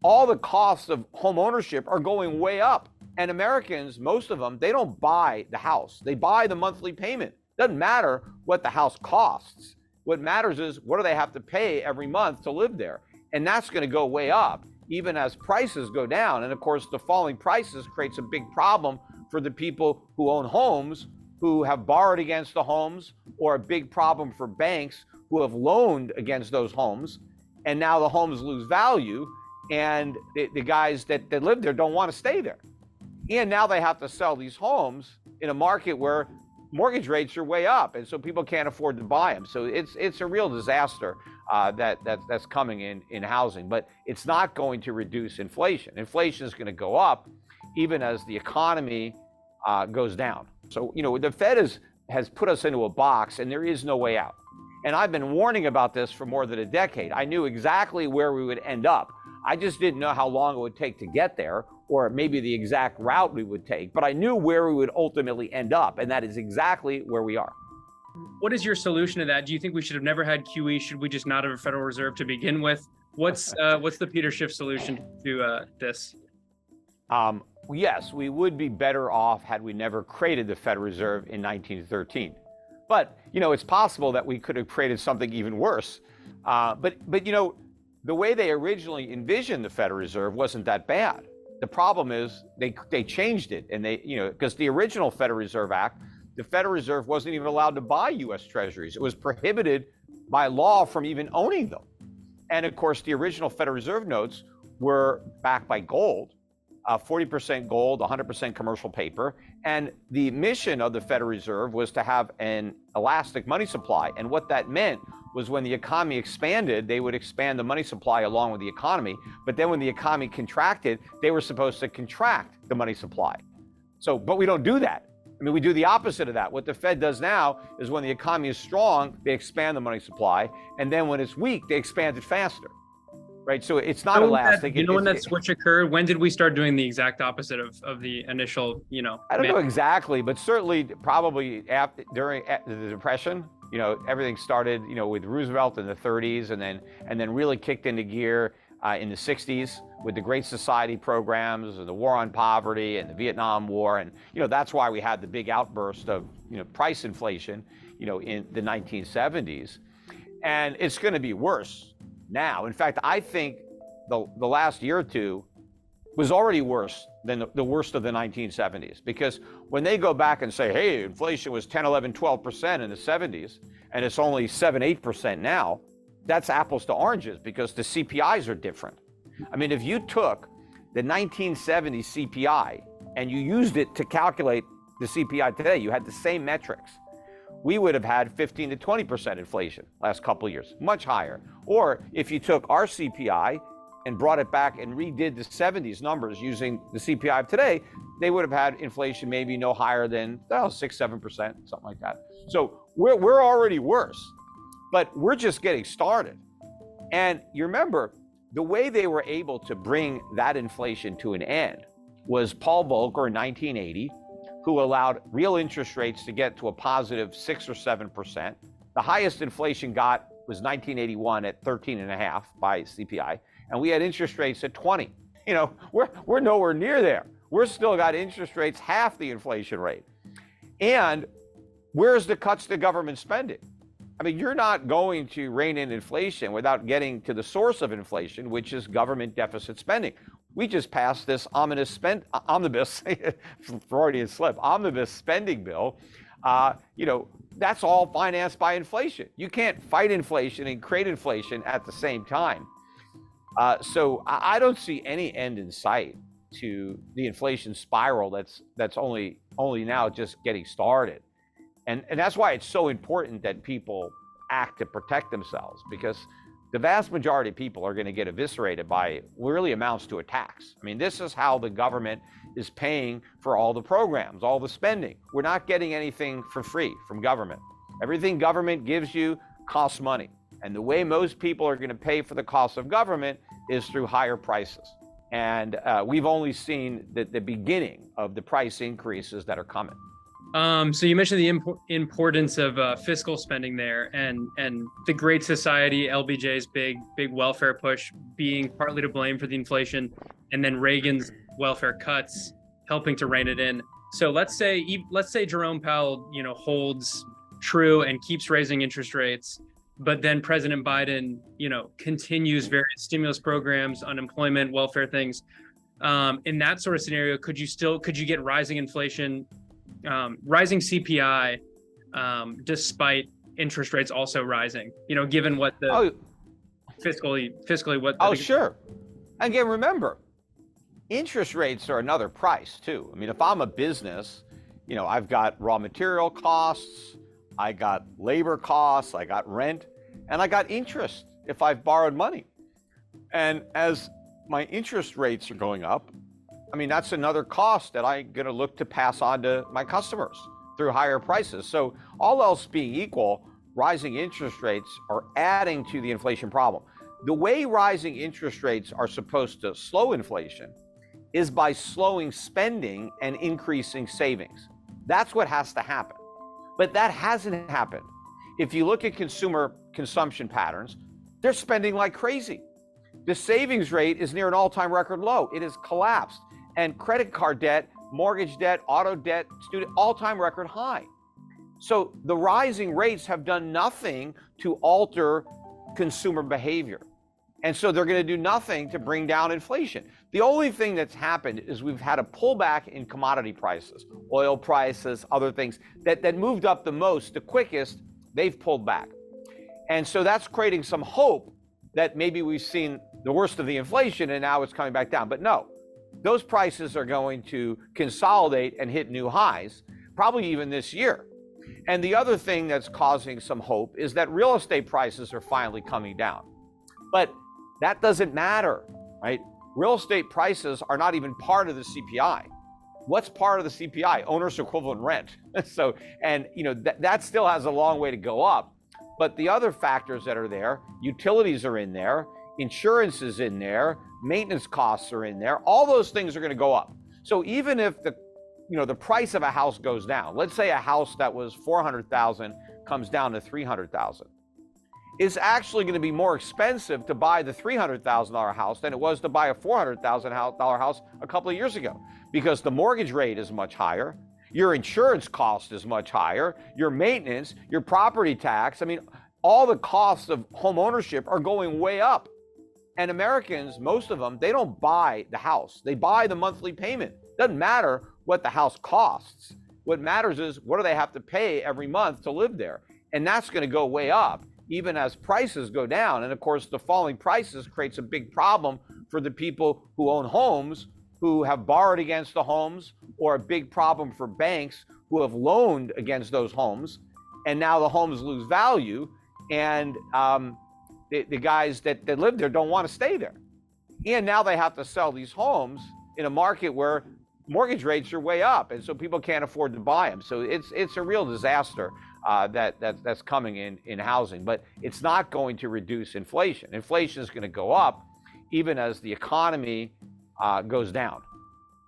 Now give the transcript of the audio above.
all the costs of home ownership are going way up. And Americans, most of them, they don't buy the house. They buy the monthly payment. Doesn't matter what the house costs. What matters is what do they have to pay every month to live there? And that's going to go way up, even as prices go down. And of course, the falling prices creates a big problem for the people who own homes, who have borrowed against the homes, or a big problem for banks who have loaned against those homes. And now the homes lose value, and the guys that live there don't want to stay there. And now they have to sell these homes in a market where mortgage rates are way up, and so people can't afford to buy them. So it's a real disaster that's coming in housing, but it's not going to reduce inflation. Inflation is going to go up even as the economy goes down. So, the Fed has put us into a box, and there is no way out. And I've been warning about this for more than a decade. I knew exactly where we would end up. I just didn't know how long it would take to get there, or maybe the exact route we would take, but I knew where we would ultimately end up, and that is exactly where we are. What is your solution to that? Do you think we should have never had QE? Should we just not have a Federal Reserve to begin with? What's the Peter Schiff solution to this? Yes, we would be better off had we never created the Federal Reserve in 1913. But, it's possible that we could have created something even worse. But the way they originally envisioned the Federal Reserve wasn't that bad. The problem is they changed it, and because the original Federal Reserve Act, the Federal Reserve wasn't even allowed to buy U.S. Treasuries. It was prohibited by law from even owning them. And of course, the original Federal Reserve notes were backed by gold, 40% gold, 100% commercial paper. And the mission of the Federal Reserve was to have an elastic money supply. And what that meant was when the economy expanded, they would expand the money supply along with the economy. But then when the economy contracted, they were supposed to contract the money supply. But we don't do that. We do the opposite of that. What the Fed does now is when the economy is strong, they expand the money supply. And then when it's weak, they expand it faster. Right? So it's not elastic. When that switch occurred, when did we start doing the exact opposite of the initial, I don't know exactly, but certainly probably during the Depression, everything started, with Roosevelt in the 30s, and then really kicked into gear in the 60s with the Great Society programs and the War on Poverty and the Vietnam War. And, that's why we had the big outburst of, price inflation, in the 1970s. And it's going to be worse now. In fact, I think the last year or two was already worse than the worst of the 1970s, because when they go back and say, hey, inflation was 10, 11, 12% in the 70s, and it's only 7, 8% now, that's apples to oranges, because the CPIs are different. If you took the 1970 CPI and you used it to calculate the CPI today, you had the same metrics, we would have had 15 to 20% inflation last couple of years, much higher. Or if you took our CPI and brought it back and redid the 70s numbers using the CPI of today, they would have had inflation maybe no higher than 6, 7%, something like that. So we're already worse, but we're just getting started. And you remember, the way they were able to bring that inflation to an end was Paul Volcker in 1980, who allowed real interest rates to get to a positive 6 or 7%. The highest inflation got was 1981 at 13.5 by CPI, and we had interest rates at 20. We're nowhere near there. We're still got interest rates half the inflation rate. And where's the cuts to government spending? You're not going to rein in inflation without getting to the source of inflation, which is government deficit spending. We just passed this omnibus Freudian slip, omnibus spending bill. That's all financed by inflation. You can't fight inflation and create inflation at the same time. So I don't see any end in sight to the inflation spiral that's only now just getting started. And that's why it's so important that people act to protect themselves, because the vast majority of people are going to get eviscerated by what really amounts to a tax. This is how the government is paying for all the programs, all the spending. We're not getting anything for free from government. Everything government gives you costs money. And the way most people are going to pay for the cost of government is through higher prices. And we've only seen the beginning of the price increases that are coming. So you mentioned the importance of fiscal spending there, and the Great Society, LBJ's big welfare push being partly to blame for the inflation, and then Reagan's welfare cuts helping to rein it in. So let's say Jerome Powell, holds true and keeps raising interest rates, but then President Biden, continues various stimulus programs, unemployment, welfare things. In that sort of scenario, could you get rising inflation, rising CPI, despite interest rates also rising, given what the fiscally what. Sure. Again, remember, interest rates are another price too. I mean, if I'm a business, I've got raw material costs, I got labor costs, I got rent, and I got interest if I've borrowed money. And as my interest rates are going up, I mean, that's another cost that I'm going to look to pass on to my customers through higher prices. So all else being equal, rising interest rates are adding to the inflation problem. The way rising interest rates are supposed to slow inflation is by slowing spending and increasing savings. That's what has to happen. But that hasn't happened. If you look at consumer consumption patterns, they're spending like crazy. The savings rate is near an all-time record low. It has collapsed. And credit card debt, mortgage debt, auto debt, student, all-time record high. So the rising rates have done nothing to alter consumer behavior. And so they're going to do nothing to bring down inflation. The only thing that's happened is we've had a pullback in commodity prices, oil prices, other things that moved up the most, the quickest, they've pulled back. And so that's creating some hope that maybe we've seen the worst of the inflation and now it's coming back down. But no, those prices are going to consolidate and hit new highs, probably even this year. And the other thing that's causing some hope is that real estate prices are finally coming down. But that doesn't matter, right? Real estate prices are not even part of the CPI. What's part of the CPI? Owner's equivalent rent. So, and that still has a long way to go up. But the other factors that are there, utilities are in there, insurance is in there, maintenance costs are in there. All those things are going to go up. So even if the price of a house goes down, let's say a house that was $400,000 comes down to $300,000. It's actually going to be more expensive to buy the $300,000 house than it was to buy a $400,000 house a couple of years ago, because the mortgage rate is much higher, your insurance cost is much higher, your maintenance, your property tax. I mean, all the costs of home ownership are going way up. And Americans, most of them, they don't buy the house. They buy the monthly payment. Doesn't matter what the house costs. What matters is what do they have to pay every month to live there? And that's going to go way up, even as prices go down. And of course, the falling prices creates a big problem for the people who own homes, who have borrowed against the homes, or a big problem for banks who have loaned against those homes. And now the homes lose value. And the guys that live there don't want to stay there. And now they have to sell these homes in a market where mortgage rates are way up. And so people can't afford to buy them. So it's a real disaster that's coming in housing, but it's not going to reduce inflation. Inflation is going to go up even as the economy goes down.